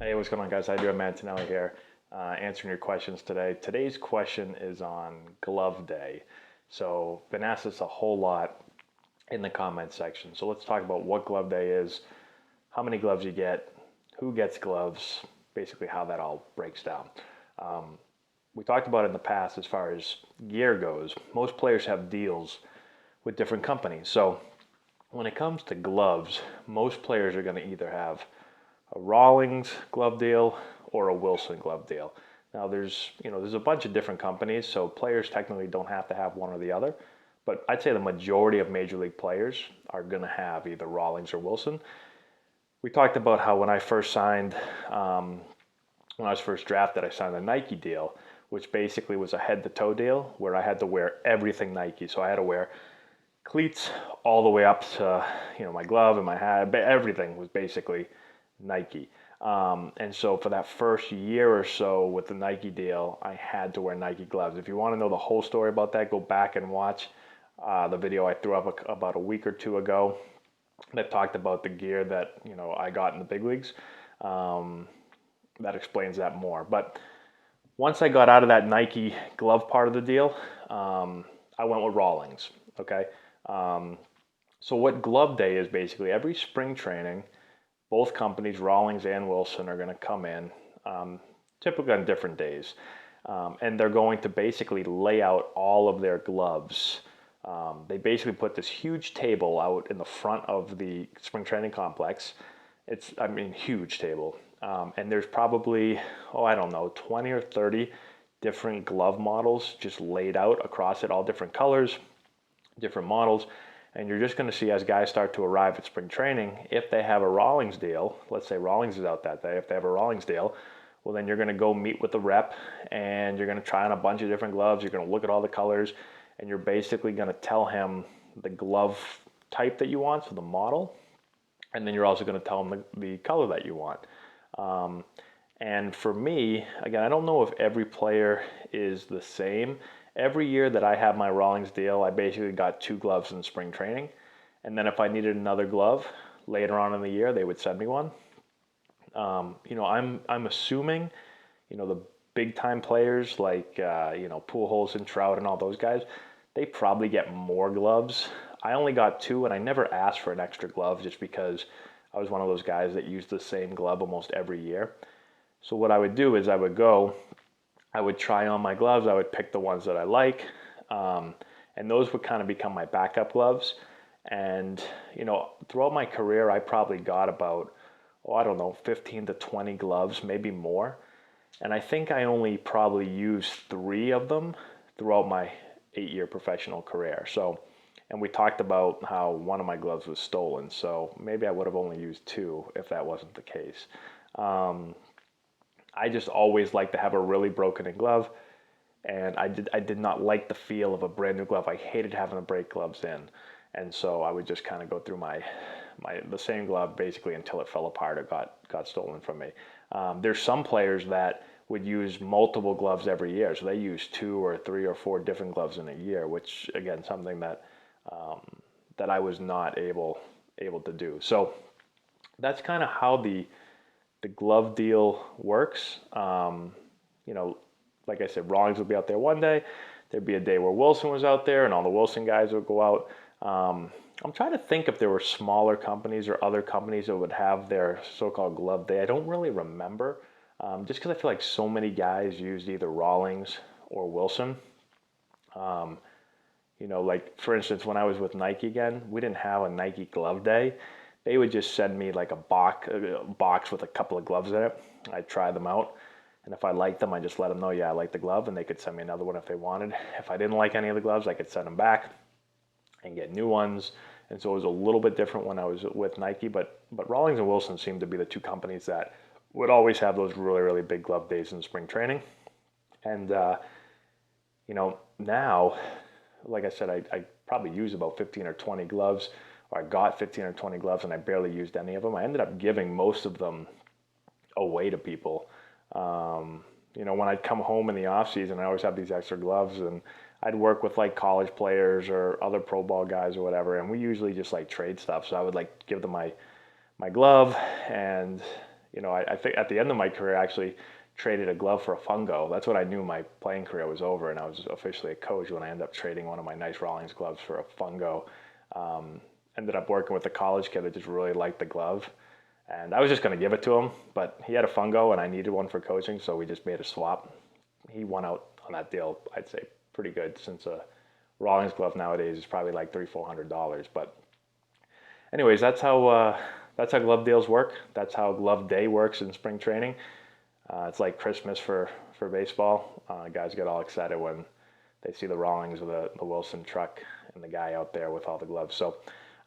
Hey, what's going on, guys? How you doing? Antonelli here, answering your questions today. Today's question is on glove day. So, been asked this a whole lot in the comment section. So let's talk about what glove day is, how many gloves you get, who gets gloves, basically how that all breaks down. We talked about it in the past as far as gear goes. Most players have deals with different companies. So when it comes to gloves, most players are going to either have a Rawlings glove deal or a Wilson glove deal. Now there's a bunch of different companies, so players technically don't have to have one or the other. But I'd say the majority of major league players are going to have either Rawlings or Wilson. We talked about how when I first signed, when I was first drafted, I signed a Nike deal, which basically was a head to toe deal where I had to wear everything Nike. So I had to wear cleats all the way up to my glove and my hat. Everything was basically Nike. And so for that first year or so with the Nike deal, I had to wear Nike gloves. If you want to know the whole story about that, go back and watch the video I threw up about a week or two ago that talked about the gear that I got in the big leagues. Um, that explains that more. But once I got out of that Nike glove part of the deal, I went with Rawlings. Okay. Um, so what glove day is basically every spring training, both companies, Rawlings and Wilson, are going to come in, typically on different days, and they're going to basically lay out all of their gloves. They basically put this huge table out in the front of the spring training complex. Huge table. And there's probably, I don't know, 20 or 30 different glove models just laid out across it, all different colors, different models. And you're just going to see as guys start to arrive at spring training, if they have a Rawlings deal, let's say Rawlings is out that day, if they have a Rawlings deal, well, then you're going to go meet with the rep and you're going to try on a bunch of different gloves. You're going to look at all the colors and you're basically going to tell him the glove type that you want, so the model, and then you're also going to tell him the color that you want. Um, and for me, again, I don't know if every player is the same. Every year that I have my Rawlings deal, I basically got two gloves in spring training. And then if I needed another glove later on in the year, they would send me one. I'm assuming, the big time players like Pujols and Trout and all those guys, they probably get more gloves. I only got two, and I never asked for an extra glove just because I was one of those guys that used the same glove almost every year. So what I would do is I would try on my gloves. I would pick the ones that I like, and those would kind of become my backup gloves. And throughout my career, I probably got about, I don't know, 15 to 20 gloves, maybe more. And I think I only probably used three of them throughout my 8-year professional career. So, and we talked about how one of my gloves was stolen. So maybe I would have only used two if that wasn't the case. Um, I just always like to have a really broken in glove, and I did not like the feel of a brand new glove. I hated having to break gloves in, and so I would just kind of go through the same glove basically until it fell apart or got stolen from me. There's some players that would use multiple gloves every year, so they use 2 or 3 or 4 different gloves in a year, which again something um, that I was not able to do. So that's kind of how the glove deal works. You know, like I said, Rawlings would be out there one day. There'd be a day where Wilson was out there, and all the Wilson guys would go out. I'm trying to think if there were smaller companies or other companies that would have their so-called glove day. I don't really remember, just because I feel like so many guys used either Rawlings or Wilson. Um, like for instance, when I was with Nike again, we didn't have a Nike glove day. They would just send me like a box with a couple of gloves in it. I'd try them out. And if I liked them, I just let them know, yeah, I like the glove, and they could send me another one if they wanted. If I didn't like any of the gloves, I could send them back and get new ones. And so it was a little bit different when I was with Nike, but Rawlings and Wilson seemed to be the two companies that would always have those really, really big glove days in spring training. And now, like I said, I probably use about 15 or 20 gloves, or I got 15 or 20 gloves, and I barely used any of them. I ended up giving most of them away to people. When I'd come home in the off season, I always have these extra gloves, and I'd work with like college players or other pro ball guys or whatever, and we usually just like trade stuff. So I would like give them my glove, and I think at the end of my career, I actually traded a glove for a fungo. That's what I knew my playing career was over, and I was officially a coach when I ended up trading one of my nice Rawlings gloves for a fungo. Ended up working with a college kid that just really liked the glove, and I was just going to give it to him, but he had a fungo and I needed one for coaching, so we just made a swap. He won out on that deal, I'd say, pretty good, since a Rawlings glove nowadays is probably like $300-400. But anyways, that's how glove deals work. That's how glove day works in spring training. It's like Christmas for baseball. Guys get all excited when they see the Rawlings with the Wilson truck and the guy out there with all the gloves. So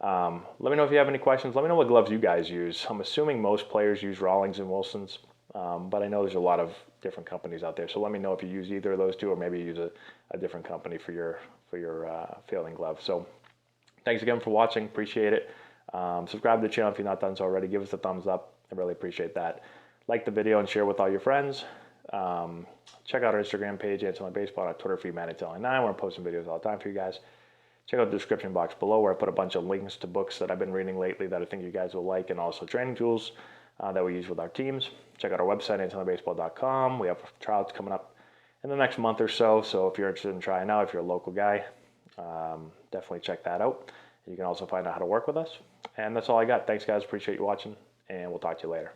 let me know if you have any questions. Let me know what gloves you guys use. I'm assuming most players use Rawlings and Wilsons, but I know there's a lot of different companies out there. So let me know if you use either of those two, or maybe you use a different company for your fielding glove. So thanks again for watching. Appreciate it. Subscribe to the channel if you're not done so already. Give us a thumbs up. I really appreciate that. Like the video and share with all your friends. Check out our Instagram page, Antonelli Baseball, our Twitter feed, Antonelli9. We're posting videos all the time for you guys. Check out the description box below where I put a bunch of links to books that I've been reading lately that I think you guys will like, and also training tools that we use with our teams. Check out our website, AntonelliBaseball.com. We have trials coming up in the next month or so. So if you're interested in trying out, if you're a local guy, definitely check that out. You can also find out how to work with us. And that's all I got. Thanks, guys. Appreciate you watching, and we'll talk to you later.